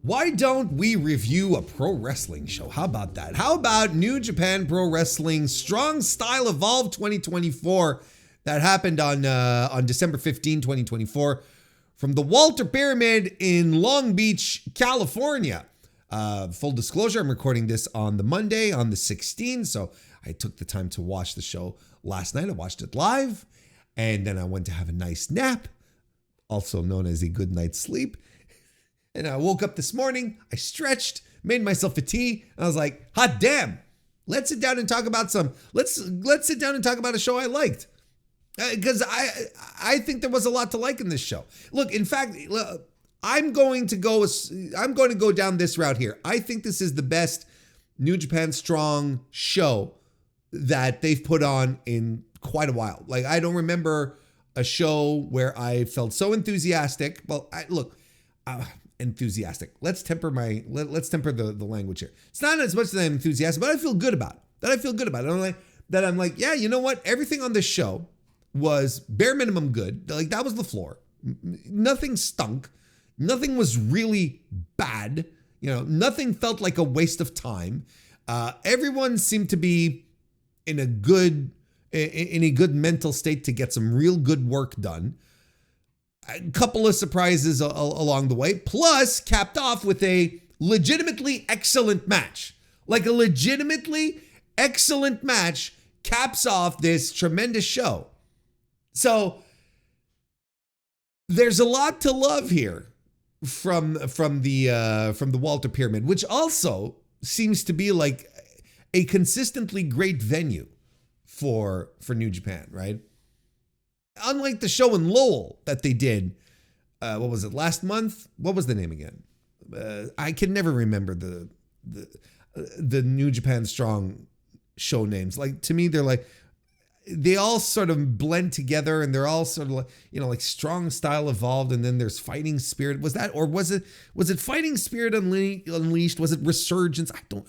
Why don't we review a pro wrestling show? How about that? How about New Japan Pro Wrestling Strong Style Evolve 2024 that happened on December 15, 2024 from the Walter Pyramid in Long Beach, California. Full disclosure, I'm recording this on the Monday on the 16th, so I took the time to watch the show last night. I watched it live, and then I went to have a nice nap, also known as a good night's sleep. And I woke up this morning, I stretched, made myself a tea, and I was like, hot damn, let's sit down and talk about let's sit down and talk about a show I liked. Because I think there was a lot to like in this show. Look, in fact, I'm going to go down this route here. I think this is the best New Japan Strong show that they've put on in quite a while. Like, I don't remember a show where I felt so enthusiastic. Well, enthusiastic. Let's temper the language here. It's not as much that I'm enthusiastic, but I feel good about it. I'm like, yeah, you know what? Everything on this show was bare minimum good. Like, that was the floor. Nothing stunk. Nothing was really bad. You know, nothing felt like a waste of time. Everyone seemed to be in a good mental state to get some real good work done. A couple of surprises along the way, plus capped off with a legitimately excellent match. Like, a legitimately excellent match caps off this tremendous show. So there's a lot to love here from the Walter Pyramid, which also seems to be like a consistently great venue for New Japan, right? Unlike the show in Lowell that they did, what was it, last month? What was the name again? I can never remember the New Japan Strong show names. Like, to me, they all sort of blend together, and they're all sort of like, you know, like Strong Style Evolved, and then there's Fighting Spirit. Was it Fighting Spirit Unleashed? Was it Resurgence? I don't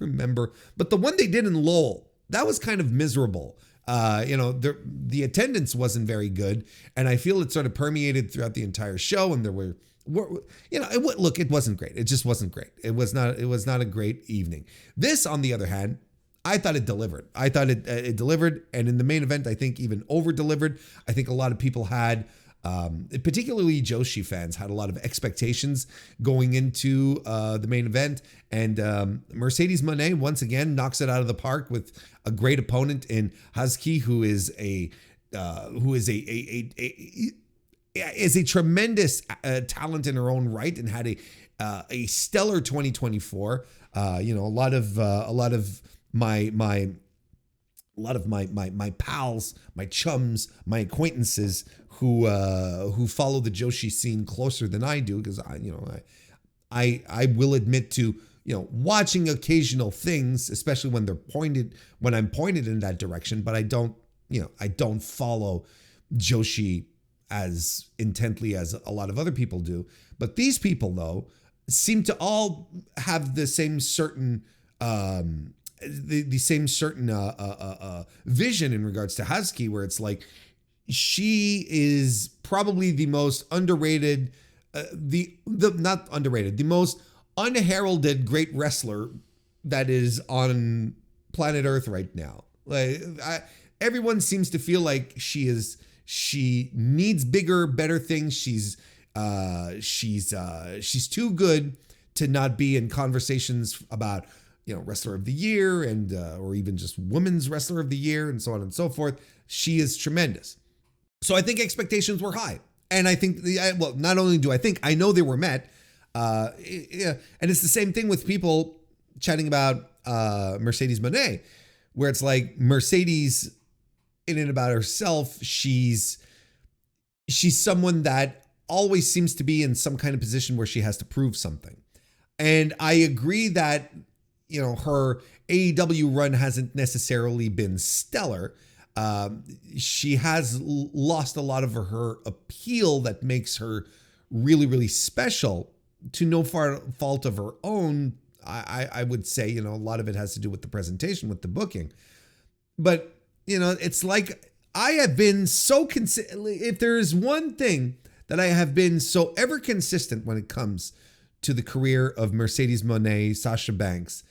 remember. But the one they did in Lowell, that was kind of miserable. The attendance wasn't very good, and I feel it sort of permeated throughout the entire show. And there were it wasn't great. It just wasn't great. It was not a great evening. This, on the other hand, I thought it delivered. I thought it delivered, and in the main event, I think even over-delivered. I think a lot of people had, particularly Joshi fans, had a lot of expectations going into the main event, and Mercedes Moné once again knocks it out of the park with a great opponent in Hazuki, who is a tremendous talent in her own right, and had a stellar 2024. A lot of my pals, my chums, my acquaintances who follow the Joshi scene closer than I do, because I will admit to watching occasional things, especially when I'm pointed in that direction, but I don't follow Joshi as intently as a lot of other people do. But these people, though, seem to all have the same certain vision in regards to Hazuki, where it's like, she is probably the most underrated, the most unheralded great wrestler that is on planet Earth right now. Like, everyone seems to feel like she needs bigger, better things. She's too good to not be in conversations about Wrestler of the Year and or even just Women's Wrestler of the Year and so on and so forth. She is tremendous. So I think expectations were high. And I think, not only do I think, I know they were met. And it's the same thing with people chatting about Mercedes Moné, where it's like, Mercedes, in and about herself, she's someone that always seems to be in some kind of position where she has to prove something. And I agree that her AEW run hasn't necessarily been stellar. She has lost a lot of her appeal that makes her really, really special, to no fault of her own. I would say, a lot of it has to do with the presentation, with the booking. But, it's like, I have been so if there is one thing that I have been so ever consistent when it comes to the career of Mercedes Moné, Sasha Banks,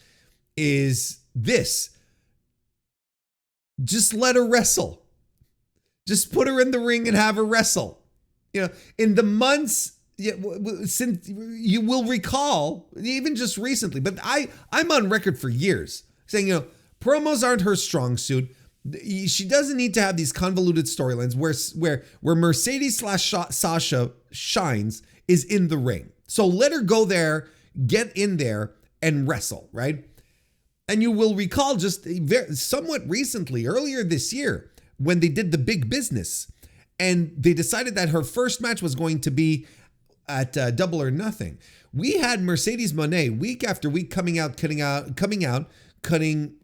is this. Just let her wrestle. Just put her in the ring and have her wrestle. You know, in the months since, you will recall, even just recently, but I'm on record for years saying, you know, promos aren't her strong suit. She doesn't need to have these convoluted storylines where Mercedes / Sasha shines is in the ring. So let her go there, get in there and wrestle, right? And you will recall just somewhat recently, earlier this year, when they did the big business and they decided that her first match was going to be at Double or Nothing. We had Mercedes Moné week after week coming out, cutting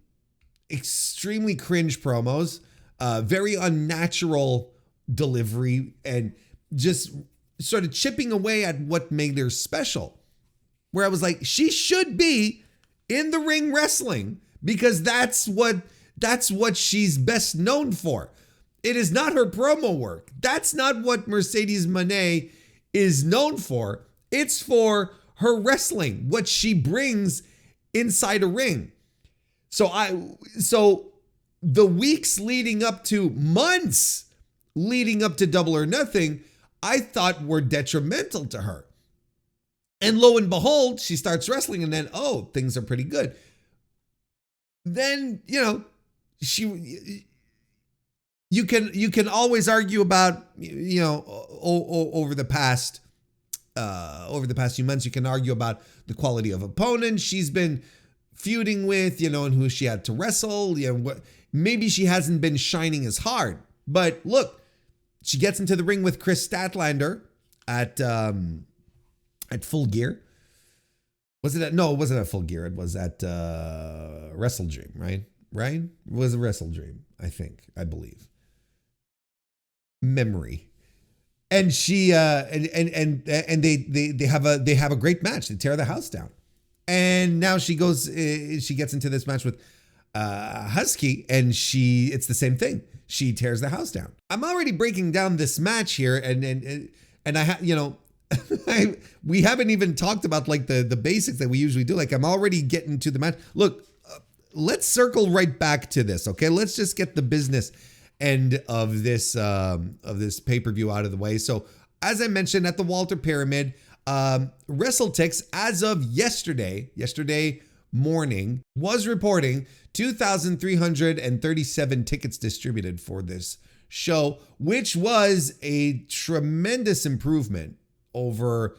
extremely cringe promos, very unnatural delivery, and just sort of chipping away at what made her special. Where I was like, she should be in the ring wrestling because that's what she's best known for. It is not her promo work. That's not what Mercedes Moné is known for. It's for her wrestling, what she brings inside a ring. So the weeks leading up to, months leading up to Double or Nothing, I thought were detrimental to her. And lo and behold, she starts wrestling and then, oh, things are pretty good. Then, you know, you can always argue about, you know, over the past few months, you can argue about the quality of opponents she's been feuding with, you know, and who she had to wrestle. You know, maybe she hasn't been shining as hard. But look, she gets into the ring with Chris Statlander at Full Gear. No, it wasn't at Full Gear. It was at Wrestle Dream, right? Right? It was a Wrestle Dream, I believe. Memory. And she and they have a great match. They tear the house down. And now she gets into this match with Husky, and it's the same thing. She tears the house down. I'm already breaking down this match here, and we haven't even talked about like the basics that we usually do. Like, I'm already getting to the match. Look, let's circle right back to this. Okay, let's just get the business end of this pay-per-view out of the way. So, as I mentioned, at the Walter Pyramid, WrestleTix, as of yesterday morning, was reporting 2,337 tickets distributed for this show, which was a tremendous improvement over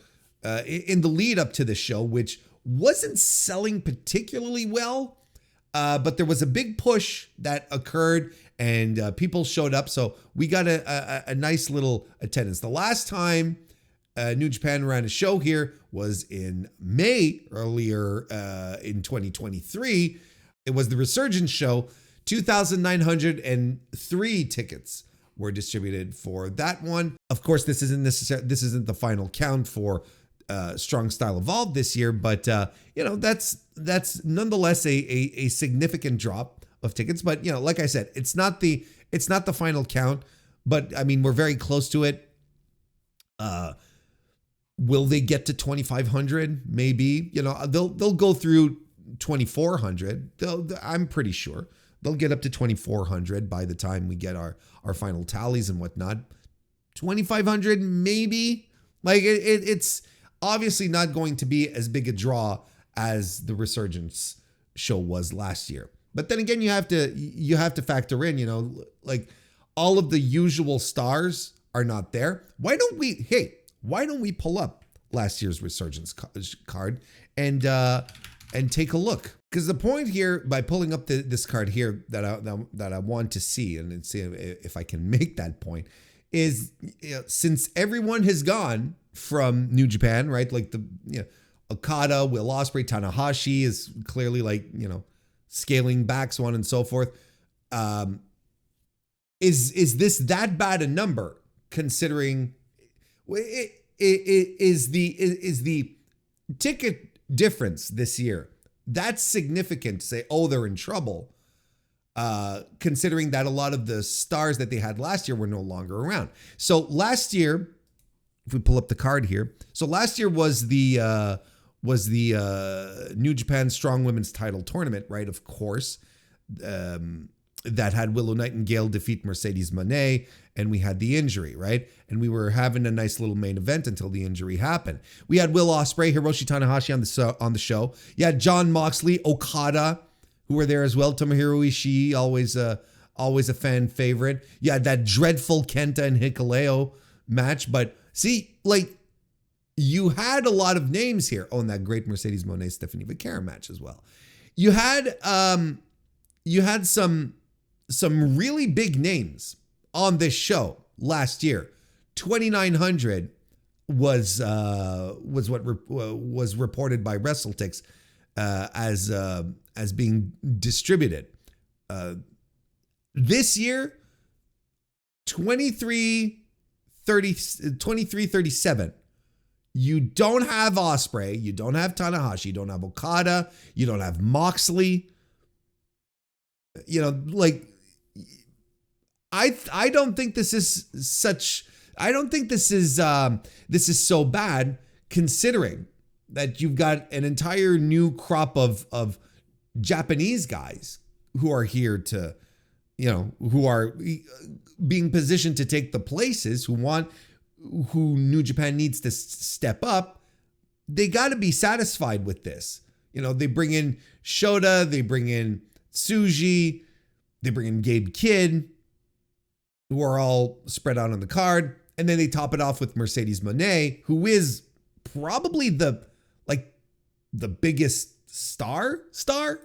in the lead up to the show, which wasn't selling particularly well, but there was a big push that occurred and people showed up. So we got a nice little attendance. The last time New Japan ran a show here was in May, earlier in 2023. It was the Resurgence show. 2,903 tickets were distributed for that one. Of course, this isn't the final count for Strong Style Evolved this year, but that's nonetheless a significant drop of tickets. But like I said, it's not the final count, but I mean, we're very close to it. Will they get to 2,500? Maybe. They'll go through 2,400. I'm pretty sure they'll get up to 2,400 by the time we get our final tallies and whatnot. 2,500, maybe. Like it's obviously not going to be as big a draw as the Resurgence show was last year. But then again, you have to factor in, like all of the usual stars are not there. Why don't we pull up last year's Resurgence card and take a look? Because the point here, by pulling up this card here that I want to see and see if I can make that point, is since everyone has gone from New Japan, right? Like Okada, Will Ospreay, Tanahashi is clearly scaling back, so on and so forth. Is this that bad a number considering is the ticket difference this year? That's significant to say, oh, they're in trouble, considering that a lot of the stars that they had last year were no longer around. So last year, if we pull up the card here. So last year was the New Japan Strong Women's Title Tournament, right? Of course, that had Willow Nightingale defeat Mercedes Moné, and we had the injury, right? And we were having a nice little main event until the injury happened. We had Will Ospreay, Hiroshi Tanahashi on the show. You had Jon Moxley, Okada, who were there as well. Tomohiro Ishii, always a fan favorite. You had that dreadful Kenta and Hikuleo match, but see, like, you had a lot of names here. Oh, and that great Mercedes Moné Stephanie Vaquera match as well. You had some really big names on this show last year. 2,900 was what was reported by WrestleTix as being distributed. This year, 2337. You don't have Ospreay, you don't have Tanahashi, you don't have Okada, you don't have Moxley. You know, like, I don't think this is such. I don't think this is so bad, considering that you've got an entire new crop of Japanese guys who are here to, you know, who are being positioned to take the places, who New Japan needs to step up. They got to be satisfied with this. You know, they bring in Shota, they bring in Tsuji, they bring in Gabe Kidd, who are all spread out on the card. And then they top it off with Mercedes Moné, who is probably the biggest star,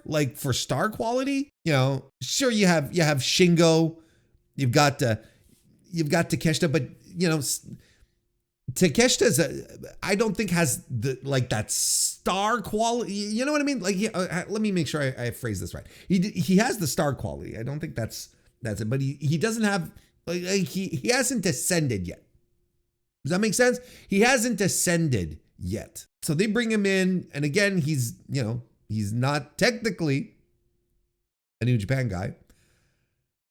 like, for star quality. You know, sure, you have Shingo, you've got Takeshita, but, you know, Takeshita I don't think has that star quality. You know what I mean? Like, let me make sure I phrase this right. He has the star quality. I don't think that's it. But he doesn't have, he hasn't ascended yet. Does that make sense? He hasn't ascended yet. So they bring him in, and again, he's not technically a New Japan guy.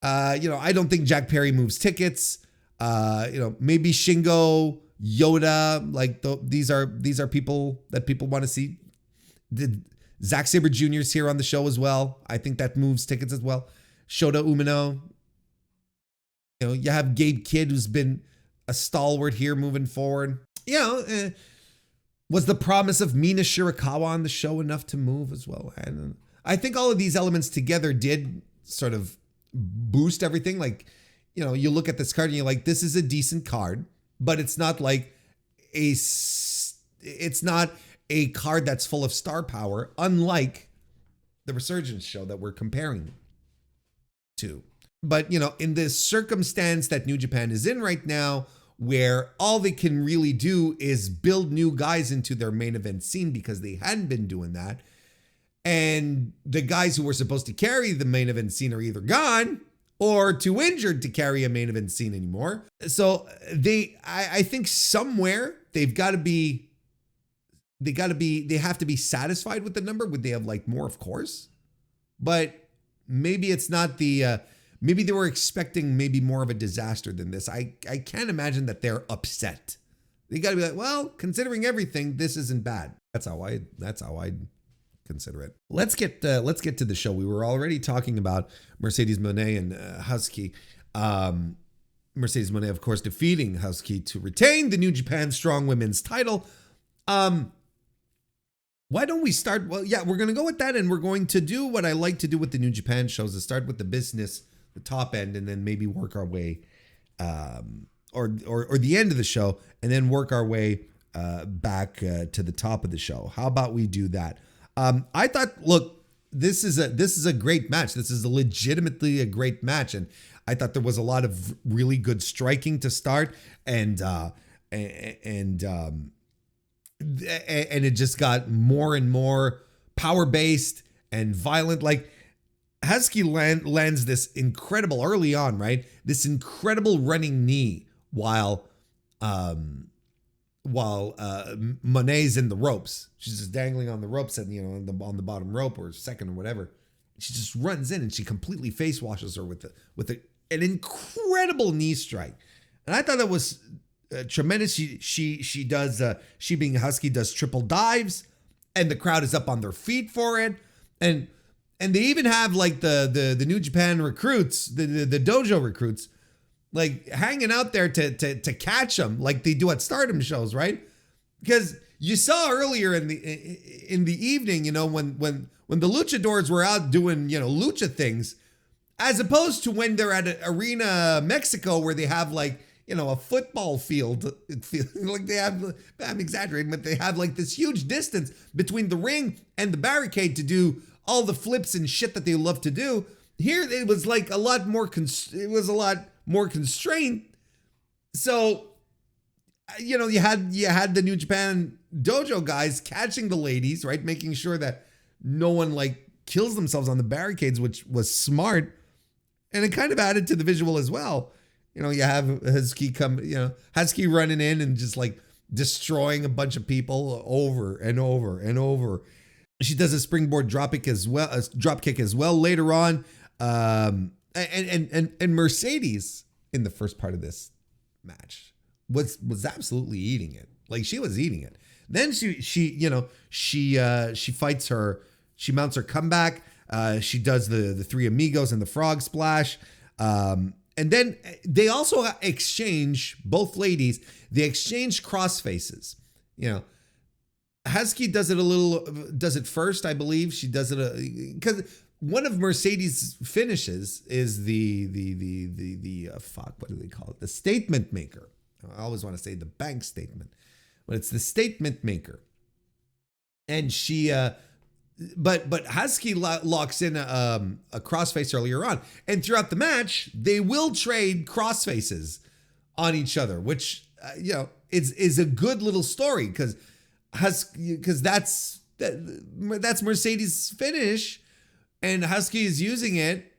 I don't think Jack Perry moves tickets. Maybe Shingo, Yoda, like these are people that people want to see. Zack Sabre Jr. is here on the show as well. I think that moves tickets as well. Shota Umino. You have Gabe Kidd, who's been a stalwart here moving forward. Was the promise of Mina Shirakawa on the show enough to move as well? And I think all of these elements together did sort of boost everything. Like, you look at this card and you're like, this is a decent card, but it's not like it's not a card that's full of star power, unlike the Resurgence show that we're comparing to. But, in this circumstance that New Japan is in right now, where all they can really do is build new guys into their main event scene because they hadn't been doing that. And the guys who were supposed to carry the main event scene are either gone or too injured to carry a main event scene anymore. So I think somewhere they have to be satisfied with the number. Would they have liked more? Of course. But maybe it's not maybe they were expecting maybe more of a disaster than this. I can't imagine that they're upset. They got to be like, well, considering everything, this isn't bad. That's how I consider it. Let's get to the show. We were already talking about Mercedes Moné and Husky. Mercedes Moné, of course, defeating Husky to retain the New Japan Strong Women's title. Why don't we start? Well, yeah, we're going to go with that, and we're going to do what I like to do with the New Japan shows, is start with the business, the top end, and then maybe work our way, or the end of the show, and then work our way back to the top of the show. How about we do that? I thought, look, this is a great match. This is legitimately a great match, and I thought there was a lot of really good striking to start, and it just got more and more power based and violent. Like, Husky lands this incredible early on, right? This incredible running knee while Moné's in the ropes. She's just dangling on the ropes and on the bottom rope or second or whatever. She just runs in and she completely face washes her with an incredible knee strike. And I thought that was tremendous. She does she being Husky does triple dives, and the crowd is up on their feet for it, and they even have like the New Japan recruits, the dojo recruits, like hanging out there to catch them like they do at Stardom shows, right? Because you saw earlier in the evening, you know, when the luchadors were out doing, you know, lucha things, as opposed to when they're at Arena Mexico where they have like, you know, a football field. Like they have, I'm exaggerating, but they have like this huge distance between the ring and the barricade to do all the flips and shit that they love to do. Here it was like a lot more constrained. So, you know, you had the New Japan dojo guys catching the ladies, right? Making sure that no one like kills themselves on the barricades, which was smart. And it kind of added to the visual as well. You know, you have Husky running in and just like destroying a bunch of people over and over and over. She does a springboard drop kick as well later on. And Mercedes in the first part of this match was absolutely eating it. Like she was eating it. Then she fights her. She mounts her comeback. She does the three amigos and the frog splash. And then they also exchange, both ladies, they exchange cross faces. You know, Husky does it first, I believe. She does it because one of Mercedes' finishes is the what do they call it? The statement maker. I always want to say the bank statement, but it's the statement maker. And she, but Husky locks in a crossface earlier on, and throughout the match they will trade crossfaces on each other, which you know is a good little story because that's Mercedes' finish, and Husky is using it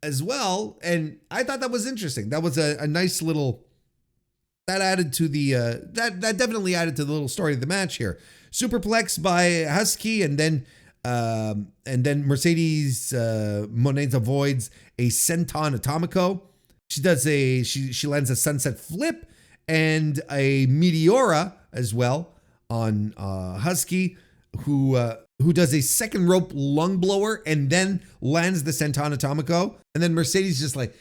as well, and I thought that was interesting. That was a nice little. That added to the that definitely added to the little story of the match here. Superplex by Husky, and then Mercedes Monet avoids a senton atomico. She does she lands a sunset flip and a meteora as well on Husky, who does a second rope lung blower and then lands the senton atomico. And then Mercedes just like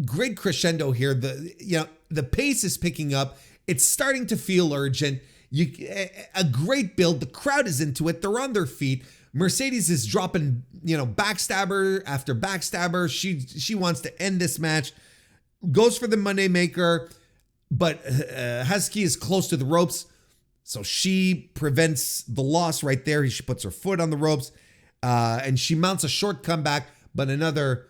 great crescendo here. The pace is picking up. It's starting to feel urgent. A great build. The crowd is into it. They're on their feet. Mercedes is dropping, backstabber after backstabber. She wants to end this match. Goes for the Money Maker, but Husky is close to the ropes, so she prevents the loss right there. She puts her foot on the ropes, and she mounts a short comeback, but another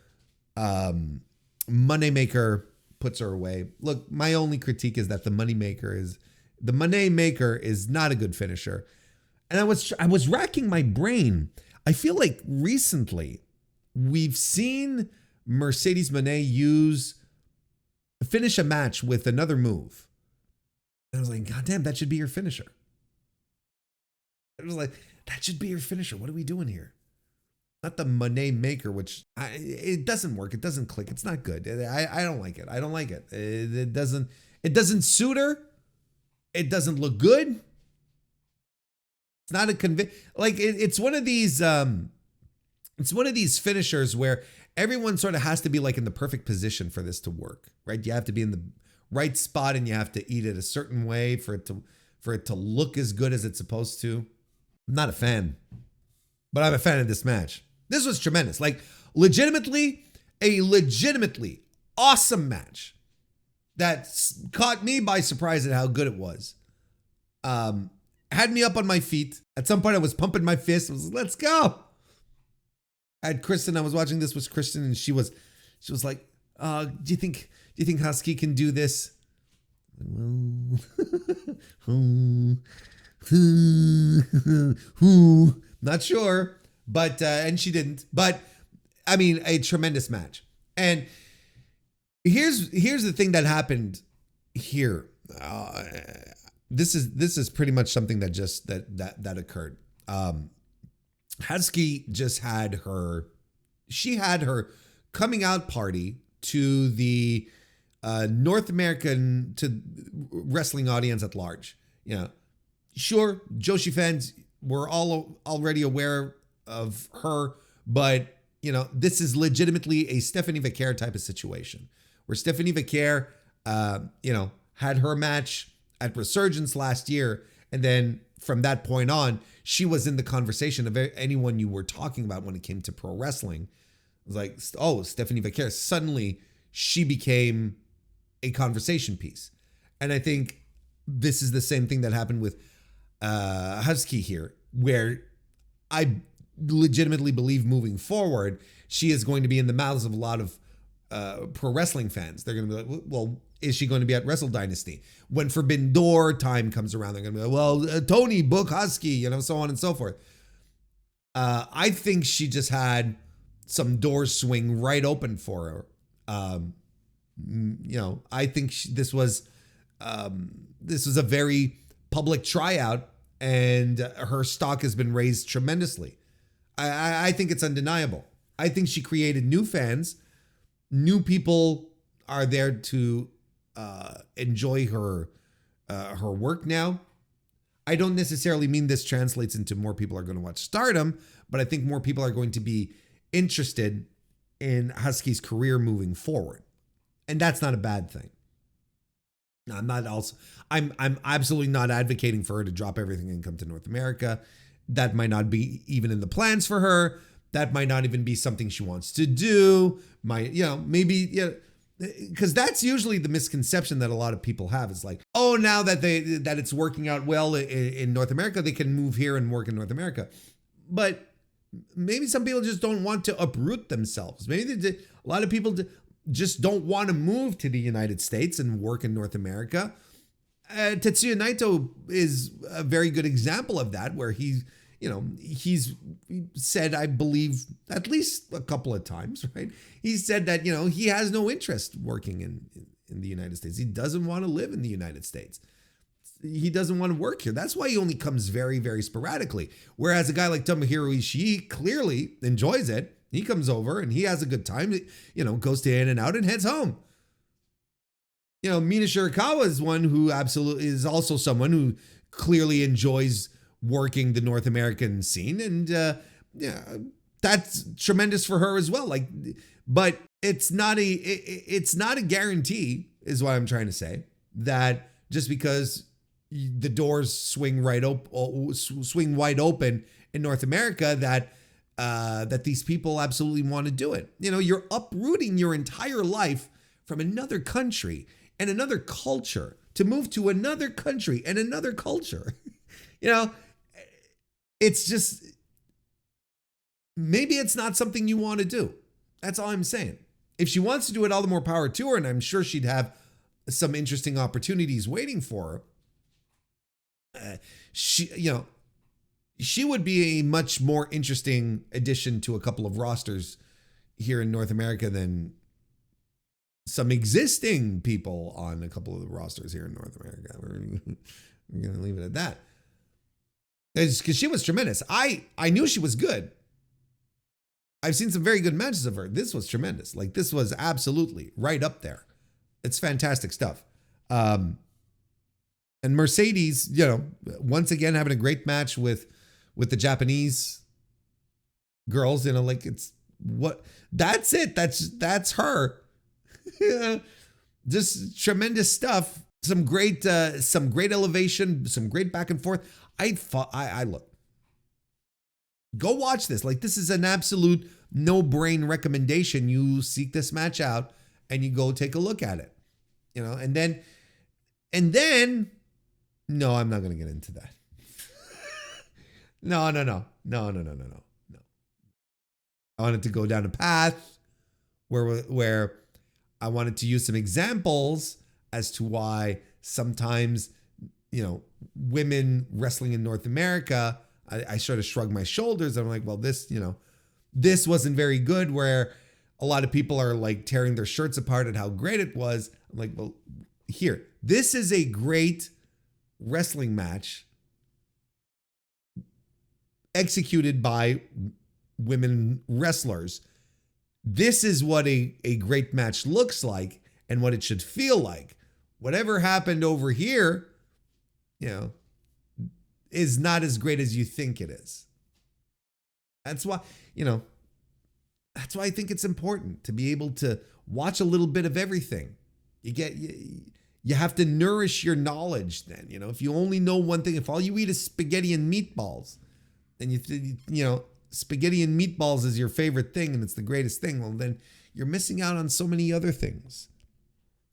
Money Maker puts her away. Look, my only critique is that the Money Maker is not a good finisher. And I was racking my brain. I feel like recently we've seen Mercedes Moné finish a match with another move. And I was like, God damn, that should be your finisher. I was like, that should be your finisher. What are we doing here? Not the Money Maker, which it doesn't work. It doesn't click. It's not good. I don't like it. I don't like it. It doesn't suit her. It doesn't look good. It's not it's one of these finishers where everyone sort of has to be like in the perfect position for this to work, right? You have to be in the right spot and you have to eat it a certain way for it to look as good as it's supposed to. I'm not a fan, but I'm a fan of this match. This was tremendous. Like legitimately awesome match that caught me by surprise at how good it was. Had me up on my feet. At some point I was pumping my fist. I was like, let's go. I had Kristen. I was watching this with Kristen, and she was like, do you think Husky can do this? Not sure, but and she didn't. But I mean, a tremendous match. And here's the thing that happened here. This is pretty much something that occurred. Husky just had her coming out party to the North American to wrestling audience at large. You know, sure, Joshi fans were all already aware of her, but you know, this is legitimately a Stephanie Vaquer type of situation where Stephanie Vaquer, you know, had her match at Resurgence last year, and then from that point on, she was in the conversation of anyone you were talking about when it came to pro wrestling. It was like, oh, Stephanie Vaquer. Suddenly, she became a conversation piece. And I think this is the same thing that happened with Husky here, where I legitimately believe moving forward, she is going to be in the mouths of a lot of pro wrestling fans. They're going to be like, well, is she going to be at Wrestle Dynasty? When Forbidden Door time comes around, they're going to be like, well, Tony, book Husky, you know, so on and so forth. I think she just had some doors swing right open for her. You know, I think this was a very public tryout, and her stock has been raised tremendously. I think it's undeniable. I think she created new fans. New people are there to enjoy her work now. I don't necessarily mean this translates into more people are going to watch Stardom, but I think more people are going to be interested in Husky's career moving forward. And that's not a bad thing. I'm absolutely not advocating for her to drop everything and come to North America. That might not be even in the plans for her. That might not even be something she wants to do. Because that's usually the misconception that a lot of people have. It's like, oh, now that it's working out well in North America, they can move here and work in North America. But maybe some people just don't want to uproot themselves. Maybe a lot of people just don't want to move to the United States and work in North America. Tetsuya Naito is a very good example of that, where he's said, I believe, at least a couple of times, right? He said that, you know, he has no interest working in the United States. He doesn't want to live in the United States. He doesn't want to work here. That's why he only comes very, very sporadically. Whereas a guy like Tomohiro Ishii clearly enjoys it. He comes over and he has a good time, you know, goes to In-N-Out and heads home. You know, Mina Shirakawa is one who absolutely is also someone who clearly enjoys working the North American scene. And yeah, that's tremendous for her as well. Like, but it's not a guarantee, is what I'm trying to say, that just because the doors swing wide open in North America, that these people absolutely want to do it. You know, you're uprooting your entire life from another country and another culture to move to another country and another culture. You know, it's just, maybe it's not something you want to do. That's all I'm saying. If she wants to do it, all the more power to her, and I'm sure she'd have some interesting opportunities waiting for her. She would be a much more interesting addition to a couple of rosters here in North America than some existing people on a couple of the rosters here in North America. We're going to leave it at that. Because she was tremendous. I knew she was good. I've seen some very good matches of her. This was tremendous. Like, this was absolutely right up there. It's fantastic stuff. And Mercedes, you know, once again having a great match with the Japanese girls, you know, like that's it. That's her. Just tremendous stuff. Some great elevation, some great back and forth. I look, go watch this. Like, this is an absolute no-brain recommendation. You seek this match out and you go take a look at it, you know, and then, no, I'm not going to get into that. No. I wanted to go down a path where I wanted to use some examples as to why sometimes, you know, women wrestling in North America, I sort of shrugged my shoulders. I'm like, well, this wasn't very good, where a lot of people are like tearing their shirts apart at how great it was. I'm like, well, here, this is a great wrestling match executed by women wrestlers. This is what a great match looks like. and what it should feel like. Whatever happened over here, is not as great as you think it is. That's why, that's why I think it's important to be able to watch a little bit of everything. You have to nourish your knowledge then. If you only know one thing, if all you eat is spaghetti and meatballs, and spaghetti and meatballs is your favorite thing and it's the greatest thing, well, then you're missing out on so many other things.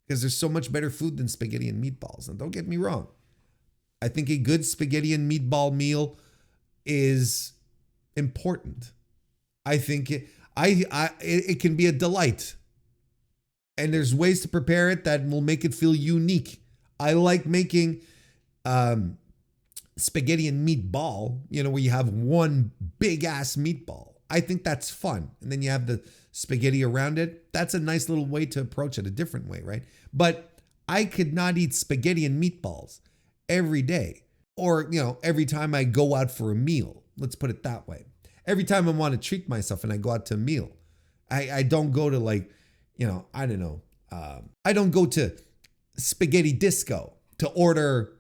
Because there's so much better food than spaghetti and meatballs. And don't get me wrong. I think a good spaghetti and meatball meal is important. I think it can be a delight. And there's ways to prepare it that will make it feel unique. I like making spaghetti and meatball, where you have one big ass meatball. I think that's fun. And then you have the spaghetti around it. That's a nice little way to approach it, a different way, right? But I could not eat spaghetti and meatballs every day or, every time I go out for a meal. Let's put it that way. Every time I want to treat myself and I go out to a meal, I don't go to I don't know. I don't go to Spaghetti Disco to order,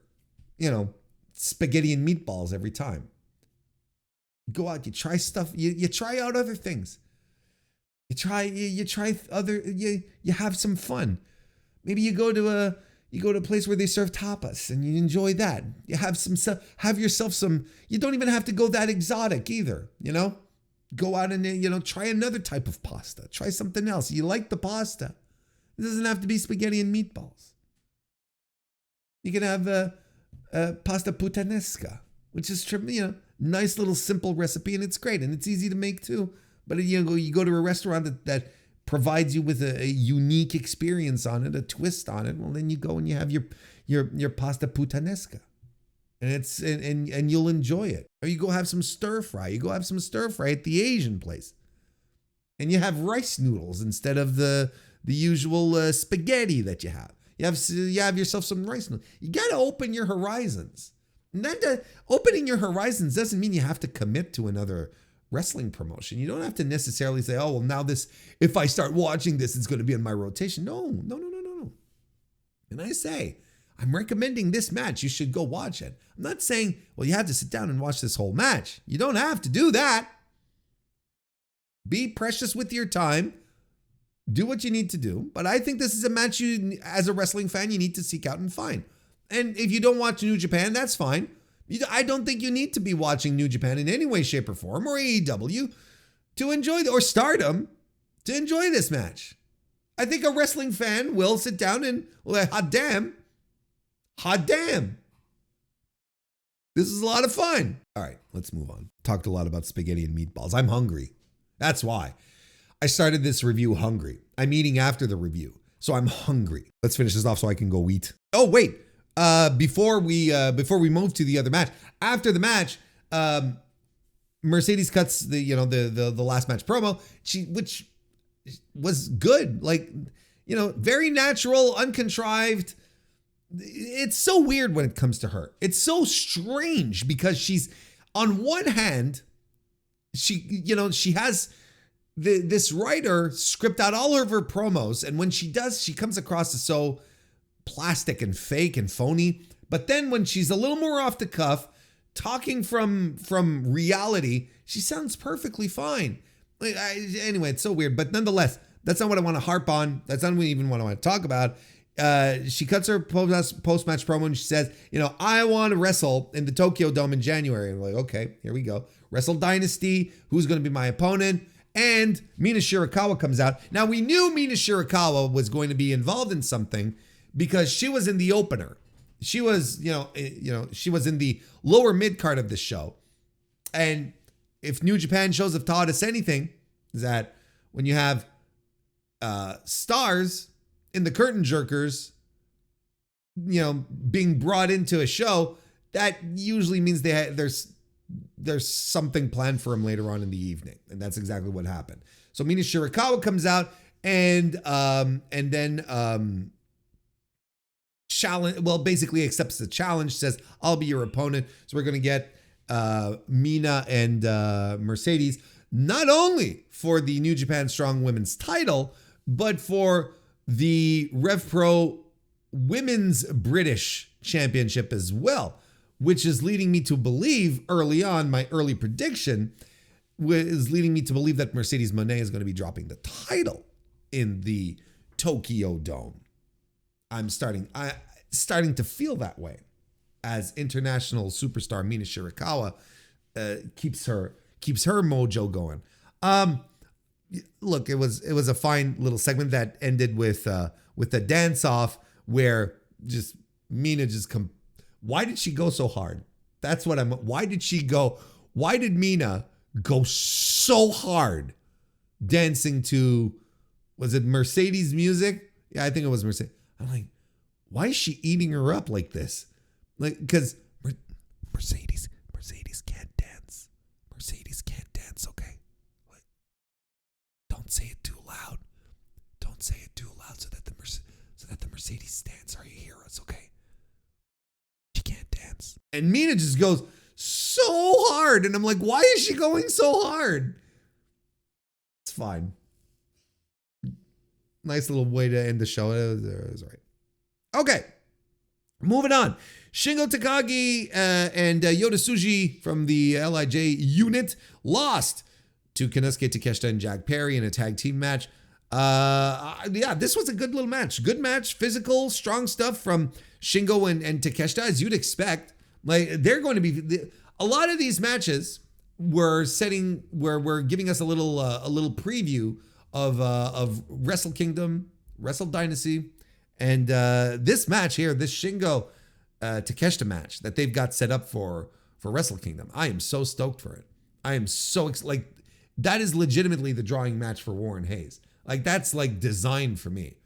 spaghetti and meatballs every time. Go out, you try stuff, you try out other things. You have some fun. Maybe you go to a place where they serve tapas and you enjoy that. You have yourself some, you don't even have to go that exotic either, Go out and, try another type of pasta. Try something else. You like the pasta. It doesn't have to be spaghetti and meatballs. You can have pasta puttanesca, which is, nice little simple recipe, and it's great, and it's easy to make too. But you go to a restaurant that provides you with a unique experience on it, a twist on it. Well, then you go and you have your pasta puttanesca, and you'll enjoy it. Or you go have some stir fry. You go have some stir fry at the Asian place, and you have rice noodles instead of the usual spaghetti that you have. You have yourself some rice noodles. You got to open your horizons. And that opening your horizons doesn't mean you have to commit to another wrestling promotion. You don't have to necessarily say, oh, well, now if I start watching this, it's going to be in my rotation. No. And I say, I'm recommending this match. You should go watch it. I'm not saying, well, you have to sit down and watch this whole match. You don't have to do that. Be precious with your time. Do what you need to do. But I think this is a match you, as a wrestling fan, you need to seek out and find. And if you don't watch New Japan, that's fine. I don't think you need to be watching New Japan in any way, shape, or form, or AEW to enjoy, or Stardom to enjoy this match. I think a wrestling fan will sit down and, hot damn. This is a lot of fun. All right, let's move on. Talked a lot about spaghetti and meatballs. I'm hungry. That's why. I started this review hungry. I'm eating after the review, so I'm hungry. Let's finish this off so I can go eat. Oh, wait. Before we move to the other match, after the match, Mercedes cuts the last match promo, which was good, very natural, uncontrived. It's so weird when it comes to her. It's so strange because she's, on one hand, she has this writer script out all of her promos, and when she does, she comes across as so plastic and fake and phony. But then when she's a little more off the cuff, talking from reality, she sounds perfectly fine. Anyway, it's so weird. But nonetheless, that's not what I want to harp on. That's not even what I want to talk about. She cuts her post-match promo and she says, I want to wrestle in the Tokyo Dome in January. And we're like, okay, here we go. Wrestle Dynasty. Who's going to be my opponent? And Mina Shirakawa comes out. Now, we knew Mina Shirakawa was going to be involved in something because she was in the opener. She was, she was in the lower mid card of the show. And if New Japan shows have taught us anything, is that when you have stars in the curtain jerkers, being brought into a show, that usually means there's something planned for him later on in the evening. And that's exactly what happened. So Mina Shirakawa comes out and then basically accepts the challenge, says, I'll be your opponent. So we're going to get Mina and Mercedes, not only for the New Japan Strong Women's title, but for the Rev Pro Women's British Championship as well, which is leading me to believe early on, my early prediction was leading me to believe that Mercedes Moné is going to be dropping the title in the Tokyo Dome. I'm starting to feel that way as international superstar Mina Shirakawa keeps her mojo going. Look, it was a fine little segment that ended with a dance off where just Mina why did she go so hard? That's what why did Mina go so hard dancing to, was it Mercedes music? Yeah, I think it was Mercedes. I'm like, why is she eating her up like this? Like, because Mercedes can't dance. Mercedes can't dance, okay? Like, don't say it too loud. Don't say it too loud so that the Mercedes stands are your heroes, okay? She can't dance. And Mina just goes so hard. And I'm like, why is she going so hard? It's fine. Nice little way to end the show. It was all right. Okay. Moving on. Shingo Takagi and Yota Tsuji from the LIJ unit lost to Konosuke Takeshita and Jack Perry in a tag team match. Yeah, this was a good little match. Good match, physical, strong stuff from Shingo and Takeshita, as you'd expect. Like, they're going to be a lot of these matches were giving us a little preview of Wrestle Kingdom, Wrestle Dynasty, and this match here, this Shingo Takeshita match that they've got set up for Wrestle Kingdom. I am so stoked for it. I am so like that is legitimately the drawing match for Warren Hayes. Like, that's like designed for me.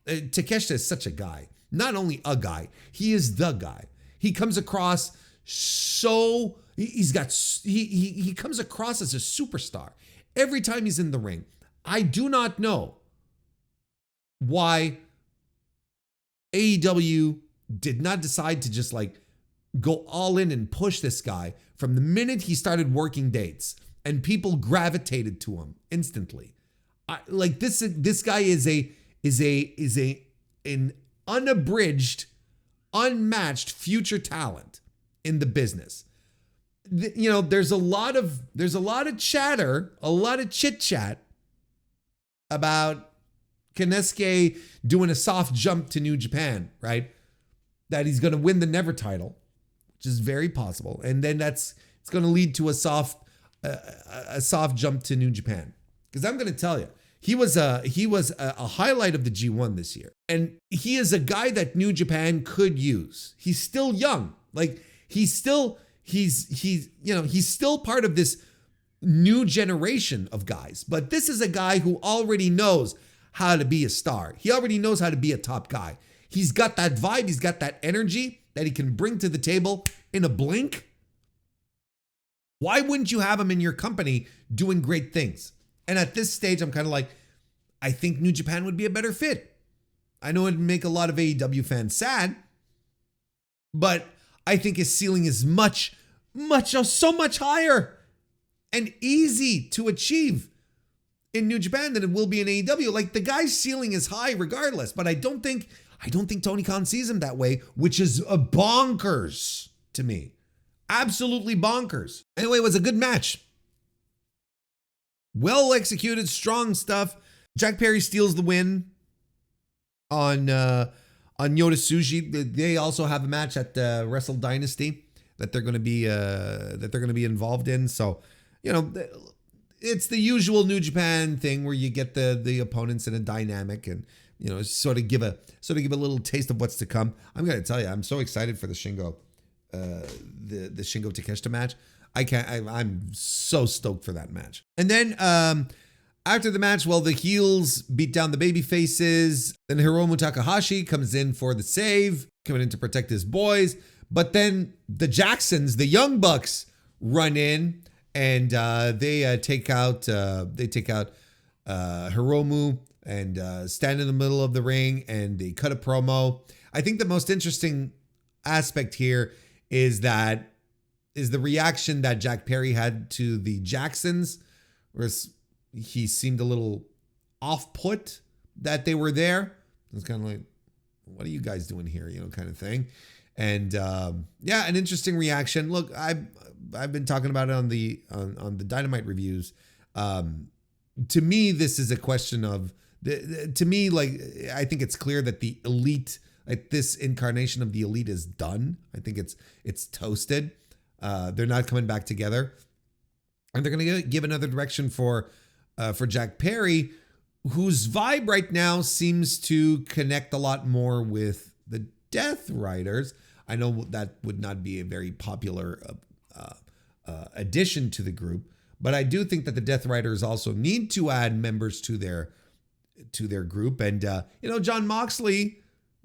Takeshita is such a guy. Not only a guy, he is the guy. He comes across so he comes across as a superstar every time he's in the ring. I do not know why AEW did not decide to just like go all in and push this guy from the minute he started working dates, and people gravitated to him instantly. Like this guy is an unabridged, unmatched future talent in the business. You know, there's a lot of chatter, a lot of chit chat about Konosuke doing a soft jump to New Japan, right? That he's going to win the Never title, which is very possible, and then it's going to lead to a soft jump to New Japan. Because I'm going to tell you, he was a highlight of the G1 this year, and he is a guy that New Japan could use. He's still young, like he's still part of this new generation of guys. But this is a guy who already knows how to be a star. He already knows how to be a top guy. He's got that vibe. He's got that energy that he can bring to the table in a blink. Why wouldn't you have him in your company doing great things? And at this stage, I'm kind of like, I think New Japan would be a better fit. I know it'd make a lot of AEW fans sad, but I think his ceiling is so much higher and easy to achieve in New Japan than it will be in AEW. Like, the guy's ceiling is high regardless, but I don't think Tony Khan sees him that way, which is a bonkers to me. Absolutely bonkers. Anyway, it was a good match. Well executed, strong stuff. Jack Perry steals the win on Yota Tsuji. They also have a match at Wrestle Dynasty that they're going to be involved in. So, you know, it's the usual New Japan thing where you get the opponents in a dynamic and, you know, sort of give a little taste of what's to come. I'm going to tell you, I'm so excited for the Shingo Takeshita match. I'm so stoked for that match. And then after the match, well, the heels beat down the baby faces. Then Hiromu Takahashi comes in for the save, coming in to protect his boys. But then the Jacksons, the Young Bucks, run in and they take out Hiromu and stand in the middle of the ring and they cut a promo. I think the most interesting aspect here is the reaction that Jack Perry had to the Jacksons, where he seemed a little off-put that they were there. It's kind of like, what are you guys doing here? Kind of thing. And yeah, an interesting reaction. Look, I've been talking about it on the Dynamite reviews. To me, this is a question of to me, like, I think it's clear that the Elite, like this incarnation of the Elite, is done. I think it's toasted. They're not coming back together, and they're going to give another direction for Jack Perry, whose vibe right now seems to connect a lot more with the Death Riders. I know that would not be a very popular addition to the group, but I do think that the Death Riders also need to add members to their group. And John Moxley,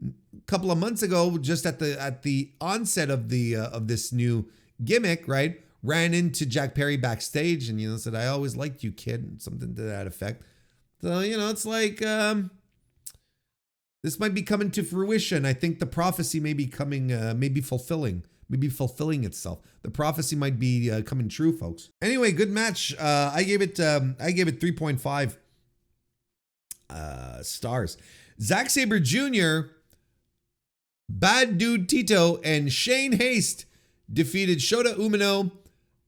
a couple of months ago, just at the onset of this new gimmick, right, ran into Jack Perry backstage and said, "I always liked you, kid," something to that effect. So it's like this might be coming to fruition. I think the prophecy may be coming, maybe fulfilling itself. The prophecy might be coming true, folks. Anyway, good match. I gave it 3.5 stars. Zack Sabre Jr., Bad Dude Tito, and Shane Haste defeated Shota Umino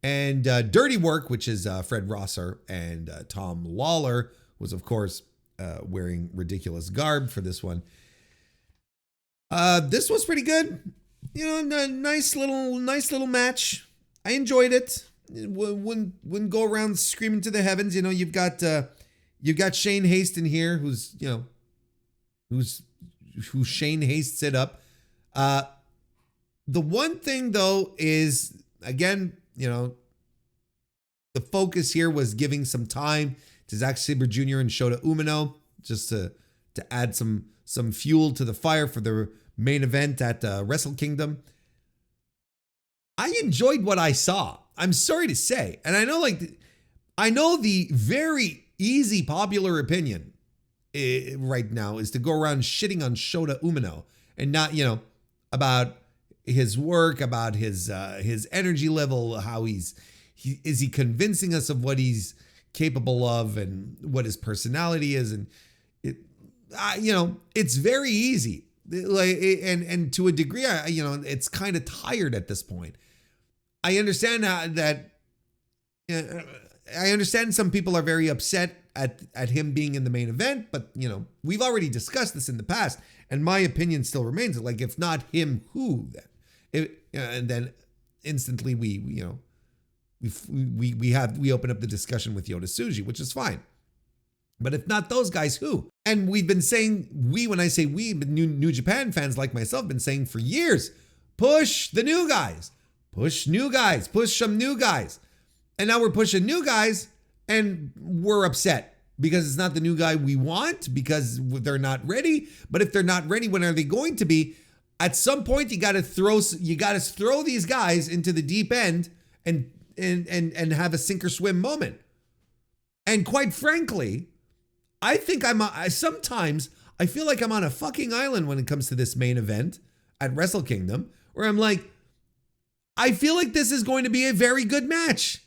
and Dirty Work, which is Fred Rosser, and Tom Lawler was, of course, wearing ridiculous garb for this one. This was pretty good. A nice little match. I enjoyed it. Wouldn't go around screaming to the heavens. You've got Shane Haste in here, who Shane Haste set up. The one thing though is, again, the focus here was giving some time to Zack Sabre Jr. and Shota Umino, just to add some fuel to the fire for the main event at Wrestle Kingdom. I enjoyed what I saw. I'm sorry to say, and I know the very easy popular opinion right now is to go around shitting on Shota Umino and not, about his work, about his energy level, how is he convincing us of what he's capable of and what his personality is. And it's very easy, like, and to a degree, it's kind of tired at this point. I understand that I understand some people are very upset at him being in the main event, but we've already discussed this in the past, and my opinion still remains, like, if not him, who then? And then instantly we open up the discussion with Yota Tsuji, which is fine. But if not those guys, who? And we've been saying, when I say we, New Japan fans like myself, been saying for years, push the new guys, push some new guys. And now we're pushing new guys and we're upset because it's not the new guy we want, because they're not ready. But if they're not ready, when are they going to be? At some point, you got to throw these guys into the deep end and have a sink or swim moment. And quite frankly, I think sometimes I feel like I'm on a fucking island when it comes to this main event at Wrestle Kingdom, where I'm like, I feel like this is going to be a very good match.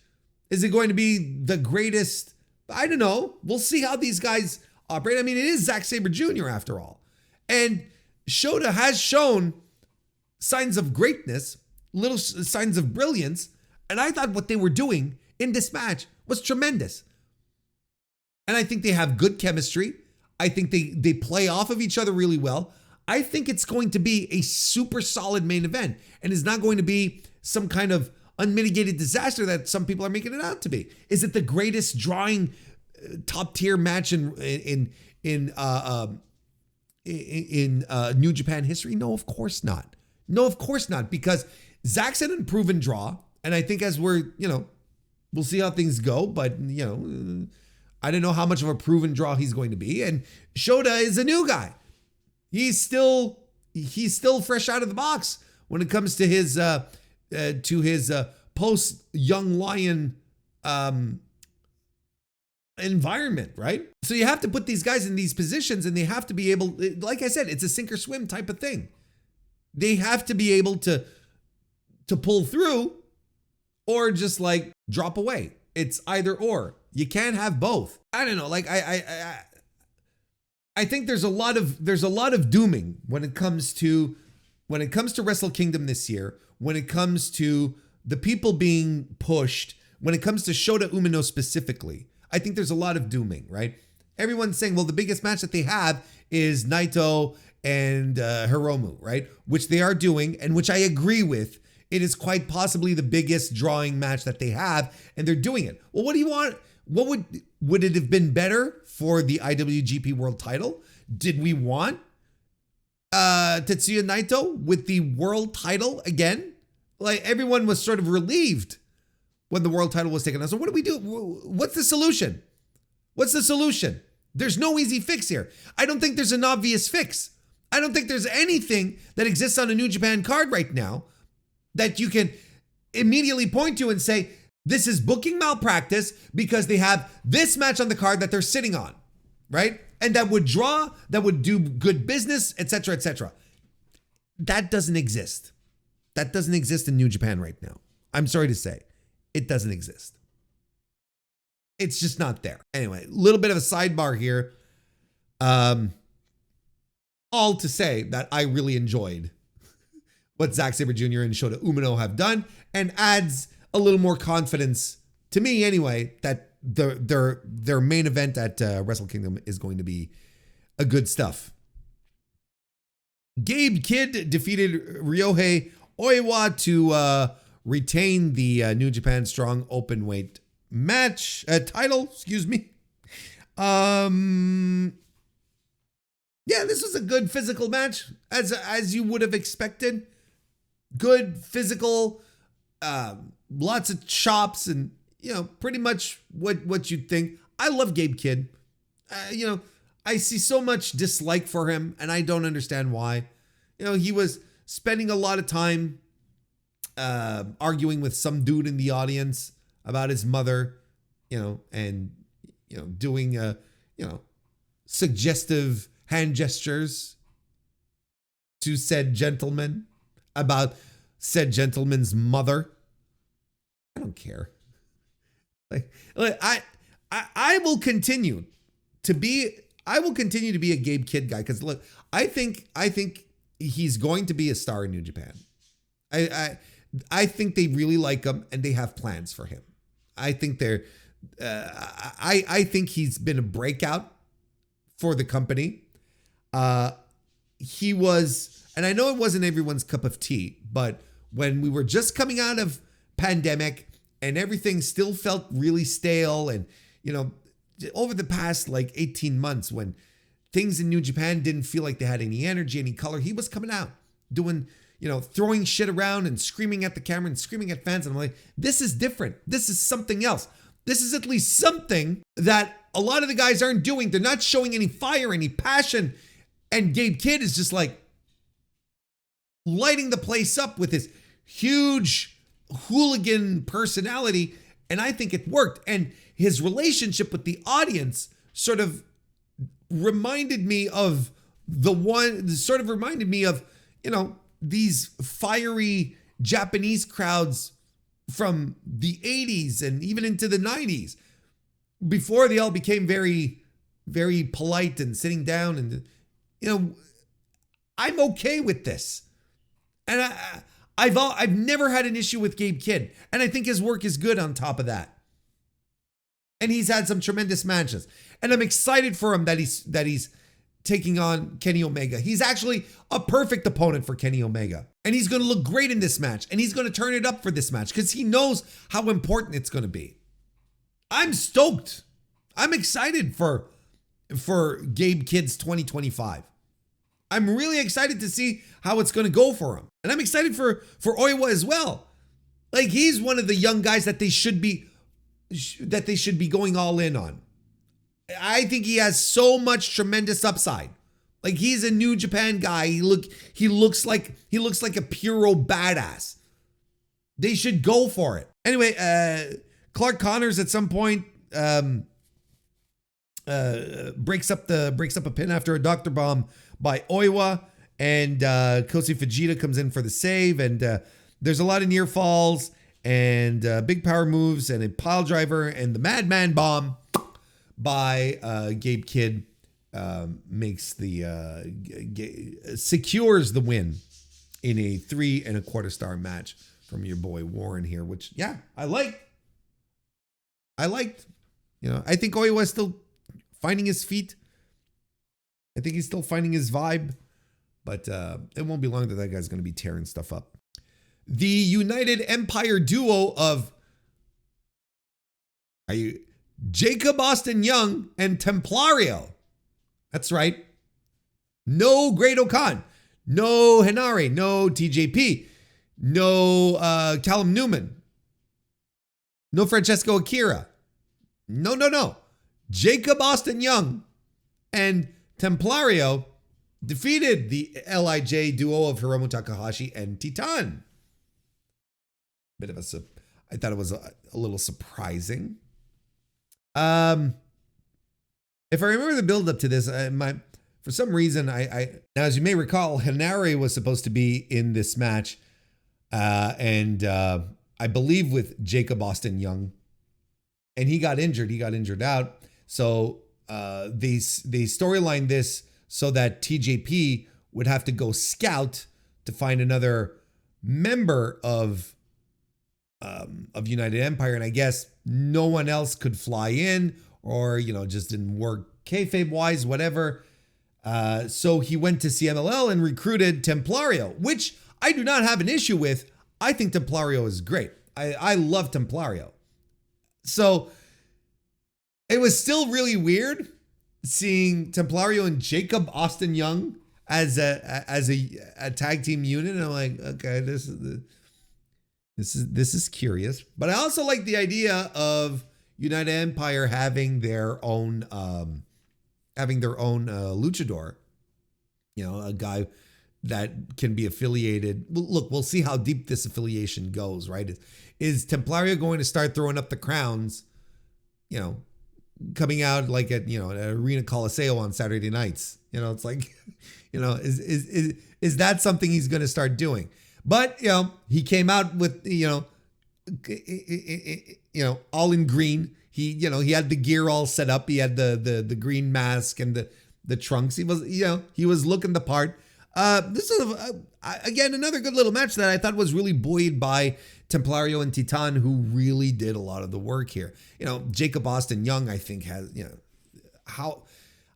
Is it going to be the greatest? I don't know. We'll see how these guys operate. I mean, it is Zack Sabre Jr. after all. And Shota has shown signs of greatness, little signs of brilliance. And I thought what they were doing in this match was tremendous. And I think they have good chemistry. I think they play off of each other really well. I think it's going to be a super solid main event, and is not going to be some kind of unmitigated disaster that some people are making it out to be. Is it the greatest drawing top tier match in New Japan history? No, of course not. No, of course not, because Zack's an unproven draw, and I think as we'll see how things go, but I don't know how much of a proven draw he's going to be. And Shota is a new guy. He's still fresh out of the box when it comes to his post Young Lion environment, right? So you have to put these guys in these positions, and they have to be able, like I said, it's a sink or swim type of thing. They have to be able to pull through or just like drop away. It's either or. You can't have both. I don't know. Like I I think there's a lot of dooming when it comes to Wrestle Kingdom this year, when it comes to the people being pushed, when it comes to Shota Umino specifically. I think there's a lot of dooming, right? Everyone's saying, well, the biggest match that they have is Naito and Hiromu, right? Which they are doing, and which I agree with. It is quite possibly the biggest drawing match that they have, and they're doing it. Well, what do you want? What would it have been better for the IWGP World Title? Did we want Tetsuya Naito with the world title again? Like, everyone was sort of relieved when the world title was taken out. So what do we do? What's the solution? What's the solution? There's no easy fix here. I don't think there's an obvious fix. I don't think there's anything that exists on a New Japan card right now that you can immediately point to and say, this is booking malpractice because they have this match on the card that they're sitting on, right? And that would draw, that would do good business, etc., etc. That doesn't exist. That doesn't exist in New Japan right now. I'm sorry to say. It doesn't exist. It's just not there. Anyway, a little bit of a sidebar here. All to say that I really enjoyed what Zack Sabre Jr. and Shota Umino have done, and adds a little more confidence to me anyway that their main event at Wrestle Kingdom is going to be a good stuff. Gabe Kidd defeated Ryohei Oiwa to retain the New Japan Strong Openweight match title. Excuse me. Yeah, this was a good physical match, as you would have expected. Good physical, lots of chops, and pretty much what you'd think. I love Gabe Kidd. I see so much dislike for him, and I don't understand why. He was spending a lot of time arguing with some dude in the audience about his mother, and doing suggestive hand gestures to said gentleman about said gentleman's mother. I don't care. Like I will continue to be a Gabe Kidd guy, because look, I think he's going to be a star in New Japan. I think they really like him and they have plans for him. I think I think he's been a breakout for the company. He was, and I know it wasn't everyone's cup of tea, but when we were just coming out of pandemic and everything still felt really stale, and over the past like 18 months when things in New Japan didn't feel like they had any energy, any color, he was coming out doing, throwing shit around and screaming at the camera and screaming at fans. And I'm like, this is different. This is something else. This is at least something that a lot of the guys aren't doing. They're not showing any fire, any passion. And Gabe Kidd is just like lighting the place up with his huge hooligan personality. And I think it worked. And his relationship with the audience sort of reminded me of these fiery Japanese crowds from the 80s and even into the 90s, before they all became very, very polite and sitting down. And, I'm okay with this. And I've never had an issue with Gabe Kidd. And I think his work is good on top of that. And he's had some tremendous matches. And I'm excited for him that he's taking on Kenny Omega. He's actually a perfect opponent for Kenny Omega. And he's going to look great in this match. And he's going to turn it up for this match because he knows how important it's going to be. I'm stoked. I'm excited for Gabe Kidd's 2025. I'm really excited to see how it's going to go for him. And I'm excited for Oiwa as well. Like, he's one of the young guys that they should be going all in on. I think he has so much tremendous upside. Like, he's a New Japan guy. He looks like a puro badass. They should go for it. Anyway, Clark Connors at some point breaks up a pin after a Dr. Bomb by Oiwa, and Kosi Fujita comes in for the save, and there's a lot of near falls and big power moves and a pile driver and the Madman Bomb by Gabe Kidd makes secures the win in a 3 1/4 star match from your boy Warren here, which I liked. I think Oiwa is still finding his feet. I think he's still finding his vibe, but it won't be long that guy's going to be tearing stuff up. The United Empire duo of Jacob Austin Young and Templario. That's right. No Great O'Khan, no Henare, no TJP, no Callum Newman, no Francesco Akira. No. Jacob Austin Young and Templario defeated the LIJ duo of Hiromu Takahashi and Titan. I thought it was a little surprising. If I remember the build up to this, for some reason, now as you may recall, Henare was supposed to be in this match, and I believe with Jacob Austin Young, and he got injured. He got injured out, so they storylined this so that TJP would have to go scout to find another member of United Empire, and I guess no one else could fly in, or just didn't work kayfabe wise, whatever. So he went to CMLL and recruited Templario, which I do not have an issue with. I think Templario is great. I love Templario. So it was still really weird seeing Templario and Jacob Austin Young as a tag team unit. And I'm like, okay, this is curious. But I also like the idea of United Empire having their own luchador, a guy that can be affiliated. Look, we'll see how deep this affiliation goes, right? Is Templario going to start throwing up the crowns, coming out like at Arena Coliseo on Saturday nights? It's like, is that something he's going to start doing? But he came out with all in green. He had the gear all set up. He had the green mask and the trunks. He was looking the part. This is again another good little match that I thought was really buoyed by Templario and Titan, who really did a lot of the work here. Jacob Austin Young, I think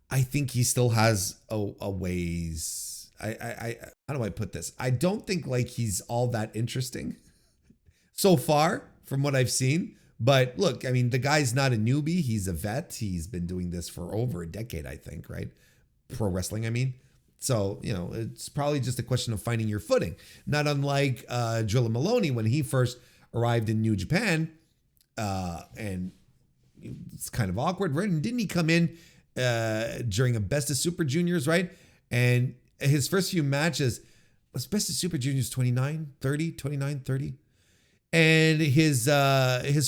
I think he still has a ways. How do I put this? I don't think he's all that interesting so far from what I've seen. But look, I mean, the guy's not a newbie. He's a vet. He's been doing this for over a decade, I think, right? Pro wrestling, I mean. So, it's probably just a question of finding your footing. Not unlike Drilla Maloney when he first arrived in New Japan. And it's kind of awkward, right? And didn't he come in during a Best of Super Juniors, right? And his first few matches was Best of Super Juniors 29, 30. And his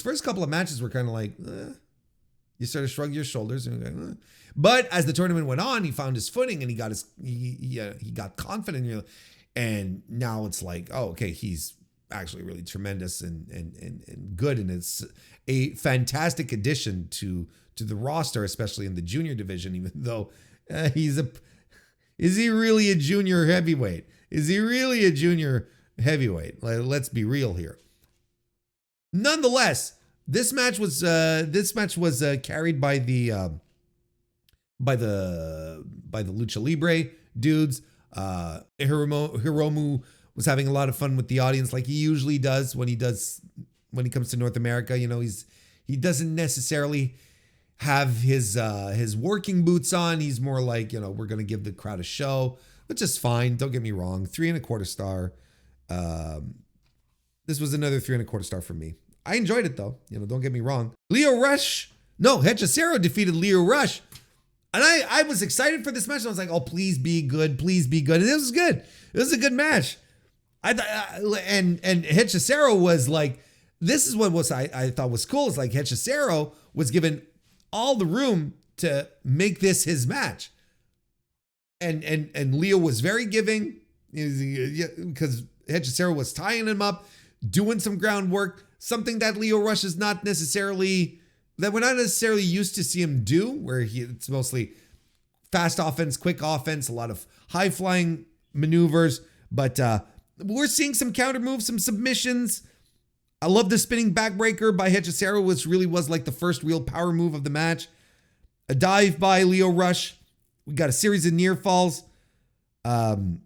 first couple of matches were kind of like, you sort of shrug your shoulders and you're like, But as the tournament went on, he found his footing and he got confident. And now it's like, oh, okay, he's actually really tremendous and good, and it's a fantastic addition to the roster, especially in the junior division. Even though is he really a junior heavyweight? Is he really a junior heavyweight? Let's be real here. Nonetheless, this match was carried by the Lucha Libre dudes. Hiromu was having a lot of fun with the audience, like he usually does when he comes to North America. He doesn't necessarily have his working boots on. He's more like, we're gonna give the crowd a show, which is fine. Don't get me wrong. 3 1/4 star. This was another 3 1/4 star for me. I enjoyed it though. Don't get me wrong. Hechicero defeated Leo Rush. And I was excited for this match. I was like, oh, please be good. Please be good. And it was good. It was a good match. And Hechicero was like, this is what I thought was cool. It's like Hechicero was given all the room to make this his match. And Leo was very giving because Hechicero was tying him up, doing some groundwork, something that Leo Rush is not necessarily, that we're not necessarily used to see him do, where it's mostly fast offense, quick offense, a lot of high flying maneuvers, but we're seeing some counter moves, some submissions. I love the spinning backbreaker by Hechicero, which really was like the first real power move of the match. A dive by Lio Rush. We got a series of near falls. And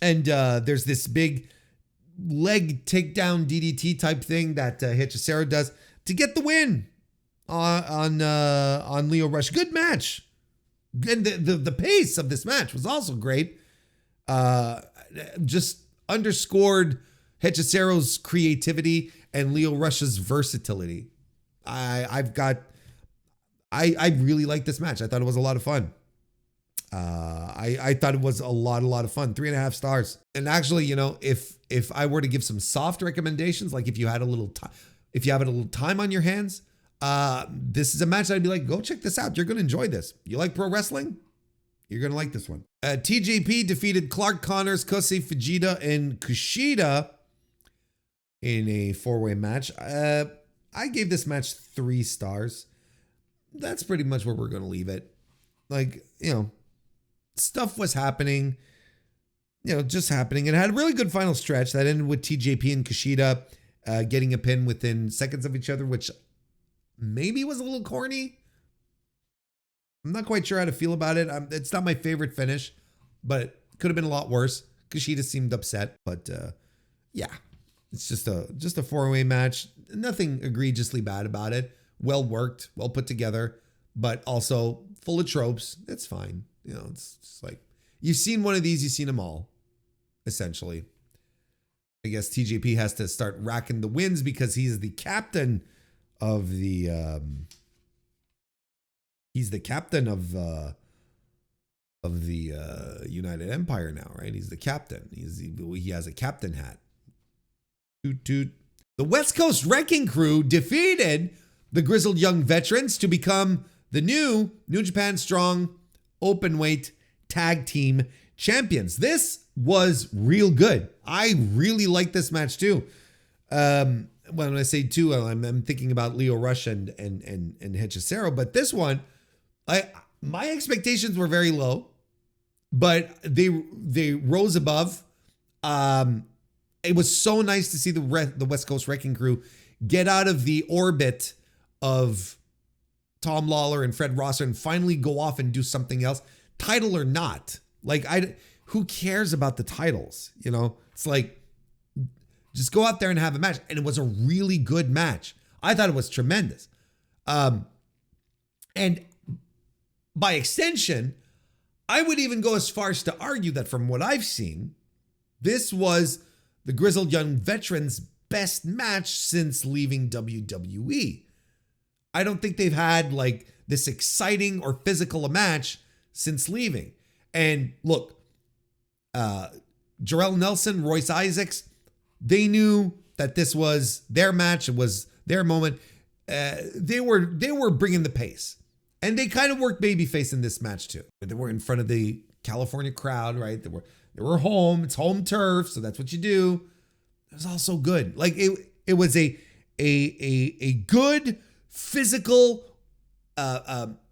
there's this big leg takedown DDT type thing that Hechicero does to get the win on Lio Rush. Good match. And the pace of this match was also great. Just underscored Hechicero's creativity and Lio Rush's versatility. I really like this match. I thought it was a lot of fun. I thought it was a lot of fun. 3.5 stars. And actually, you know, if I were to give some soft recommendations, like if you had a little time, if you have a little time on your hands, this is a match I'd be like, go check this out. You're going to enjoy this. You like pro wrestling? You're going to like this one. TJP defeated Clark Connors, Kosei Fujita, and Kushida in a 4-way match. I gave this match 3 stars. That's pretty much where we're going to leave it. Like, you know, stuff was happening, you know, just happening. It had a really good final stretch that ended with TJP and Kushida getting a pin within seconds of each other, which maybe was a little corny. I'm not quite sure how to feel about it. It's not my favorite finish, but it could have been a lot worse. Kushida seemed upset, but yeah, it's just a 4-way match. Nothing egregiously bad about it. Well worked, well put together, but also full of tropes. It's fine. You know, it's just like, you've seen one of these, you've seen them all, essentially. I guess TJP has to start racking the wins because he's the captain of the United Empire now, right? He's the captain. He has a captain hat. Toot toot. The West Coast Wrecking Crew defeated the Grizzled Young Veterans to become the new New Japan Strong Openweight Tag Team Champions. This was real good. I really like this match too. When I say two, I'm thinking about Lio Rush and Hechicero, but this one, my expectations were very low, but they rose above. It was so nice to see the West Coast Wrecking Crew get out of the orbit of Tom Lawler and Fred Rosser and finally go off and do something else, title or not. Like, who cares about the titles? You know, it's like, just go out there and have a match. And it was a really good match. I thought it was tremendous. And by extension, I would even go as far as to argue that from what I've seen, this was the Grizzled Young Veterans' best match since leaving WWE. I don't think they've had like this exciting or physical a match since leaving. And look, Jarrell Nelson, Royce Isaacs, they knew that this was their match. It was their moment. They were bringing the pace, and they kind of worked babyface in this match too. They were in front of the California crowd, right? They were home. It's home turf, so that's what you do. It was also good. Like it was a good physical,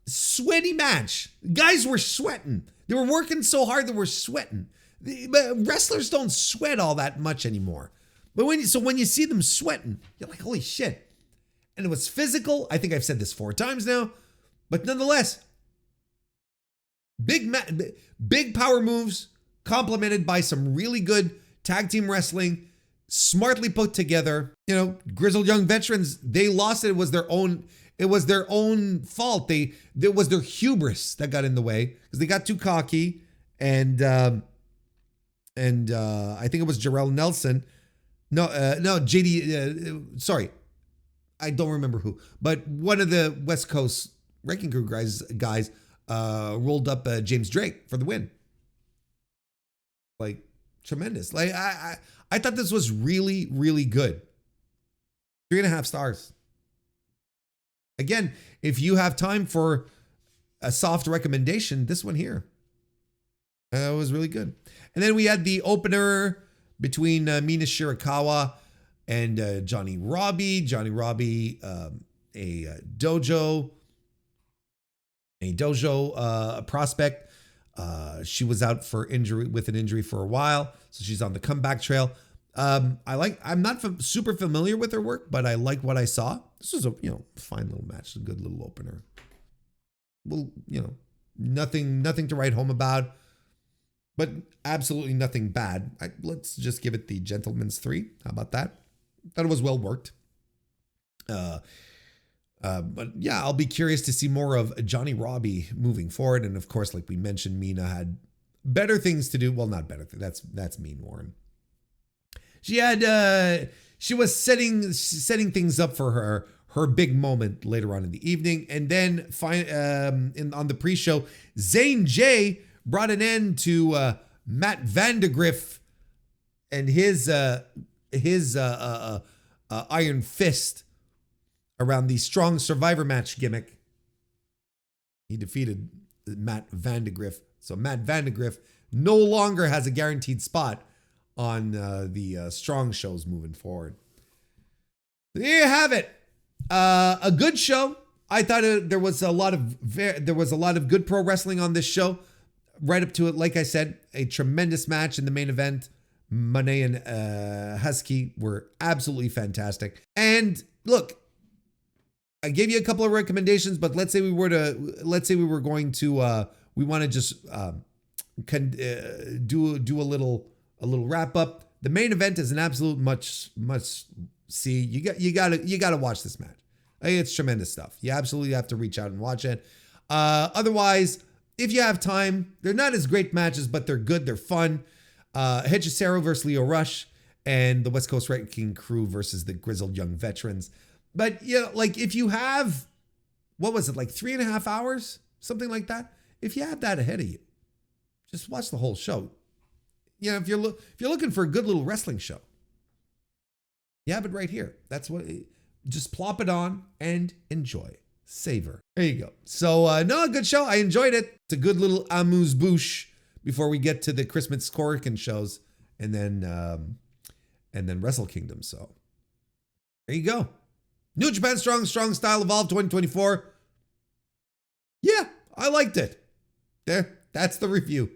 sweaty match. Guys were sweating. They were working so hard they were sweating. But wrestlers don't sweat all that much anymore. But when you see them sweating, you're like, holy shit. And it was physical. I think I've said this 4 times now, but nonetheless, big power moves complemented by some really good tag team wrestling, smartly put together. You know, Grizzled Young Veterans, they lost it. It was their own fault. It was their hubris that got in the way because they got too cocky. And I think it was Jarrell Nelson. No, JD. Sorry, I don't remember who, but one of the West Coast Wrecking Crew guys rolled up James Drake for the win. Like, tremendous. Like I thought this was really, really good. 3.5 stars. Again, if you have time for a soft recommendation, this one here. Was really good. And then we had the opener between Mina Shirakawa and Johnny Robbie. Johnny Robbie, a dojo a dojo prospect. She was out with an injury for a while, so she's on the comeback trail. I'm not super familiar with her work, but I like what I saw. This was a fine little match, a good little opener. Well, nothing to write home about, but absolutely nothing bad. Let's just give it the gentleman's 3. How about that? Thought it was well worked. But yeah, I'll be curious to see more of Johnny Robbie moving forward. And of course, like we mentioned, Mina had better things to do. Well, not better. That's mean, Warren. She was setting things up for her big moment later on in the evening. And then on the pre-show, Zane J brought an end to Matt Vandegrift and his iron fist around the strong survivor match gimmick. He defeated Matt Vandegrift. So Matt Vandegrift no longer has a guaranteed spot on the strong shows moving forward. There you have it. A good show. I thought there was a lot of good pro wrestling on this show. Right up to it, like I said, a tremendous match in the main event. Monet and Husky were absolutely fantastic. And look, I gave you a couple of recommendations, but let's say we want to just do a little wrap up. The main event is an absolute must see. You gotta watch this match. It's tremendous stuff. You absolutely have to reach out and watch it. Otherwise, if you have time, they're not as great matches, but they're good. They're fun. Hechicero versus Leo Rush and the West Coast Wrecking Crew versus the Grizzled Young Veterans. But like if you have, what was it, like 3.5 hours, something like that? If you have that ahead of you, just watch the whole show. If you're looking for a good little wrestling show, you have it right here. That's what. Just plop it on and enjoy, savor. There you go. So a good show. I enjoyed it. It's a good little amuse-bouche before we get to the Christmas Corkin shows and then Wrestle Kingdom. So there you go. New Japan Strong Style Evolved 2024. Yeah, I liked it. There, that's the review.